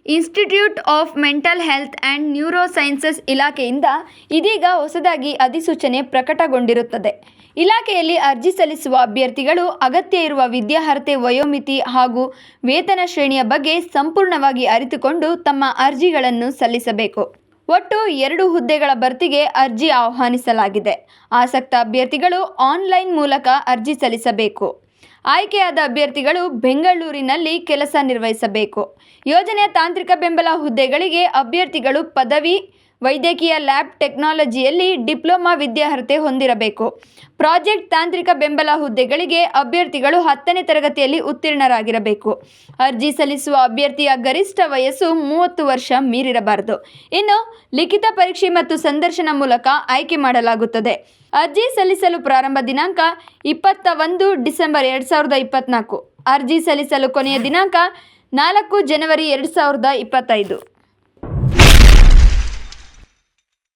Institute of mental health and neuro sciences ಇಲಾಖೆಯಿಂದ ಇದೀಗ ಹೊಸದಾಗಿ ಅಧಿಸೂಚನೆ ಪ್ರಕಟಗೊಂಡಿರುತ್ತದೆ. ಇಲಾಖೆಯಲ್ಲಿ ಅರ್ಜಿ ಸಲ್ಲಿಸುವ ಅಭ್ಯರ್ಥಿಗಳು ಅಗತ್ಯ ಇರುವ ವಿದ್ಯಾರ್ಹತೆ, ವಯೋಮಿತಿ ಹಾಗೂ ವೇತನ ಶ್ರೇಣಿಯ ಬಗ್ಗೆ ಸಂಪೂರ್ಣವಾಗಿ ಅರಿತುಕೊಂಡು ತಮ್ಮ ಅರ್ಜಿಗಳನ್ನು ಸಲ್ಲಿಸಬೇಕು. ಒಟ್ಟು 2 ಹುದ್ದೆಗಳ ಭರ್ತಿಗೆ ಅರ್ಜಿ ಆಹ್ವಾನಿಸಲಾಗಿದೆ. ಆಸಕ್ತ ಅಭ್ಯರ್ಥಿಗಳು ಆನ್ಲೈನ್ ಮೂಲಕ ಅರ್ಜಿ ಸಲ್ಲಿಸಬೇಕು. ಆಯ್ಕೆಯಾದ ಅಭ್ಯರ್ಥಿಗಳು ಬೆಂಗಳೂರಿನಲ್ಲಿ ಕೆಲಸ ನಿರ್ವಹಿಸಬೇಕು. ಯೋಜನೆಯ ತಾಂತ್ರಿಕ ಬೆಂಬಲ ಹುದ್ದೆಗಳಿಗೆ ಅಭ್ಯರ್ಥಿಗಳು ಪದವಿ, ವೈದ್ಯಕೀಯ ಲ್ಯಾಬ್ ಟೆಕ್ನಾಲಜಿಯಲ್ಲಿ ಡಿಪ್ಲೊಮಾ ವಿದ್ಯಾರ್ಹತೆ ಹೊಂದಿರಬೇಕು. ಪ್ರಾಜೆಕ್ಟ್ ತಾಂತ್ರಿಕ ಬೆಂಬಲ ಹುದ್ದೆಗಳಿಗೆ ಅಭ್ಯರ್ಥಿಗಳು 10ನೇ ತರಗತಿಯಲ್ಲಿ ಉತ್ತೀರ್ಣರಾಗಿರಬೇಕು. ಅರ್ಜಿ ಸಲ್ಲಿಸುವ ಅಭ್ಯರ್ಥಿಯ ಗರಿಷ್ಠ ವಯಸ್ಸು 30 ವರ್ಷ ಮೀರಿರಬಾರದು. ಇನ್ನು ಲಿಖಿತ ಪರೀಕ್ಷೆ ಮತ್ತು ಸಂದರ್ಶನ ಮೂಲಕ ಆಯ್ಕೆ ಮಾಡಲಾಗುತ್ತದೆ. ಅರ್ಜಿ ಸಲ್ಲಿಸಲು ಪ್ರಾರಂಭ ದಿನಾಂಕ 21 ಡಿಸೆಂಬರ್ 2024. ಅರ್ಜಿ ಸಲ್ಲಿಸಲು ಕೊನೆಯ ದಿನಾಂಕ 4 ಜನವರಿ 2025.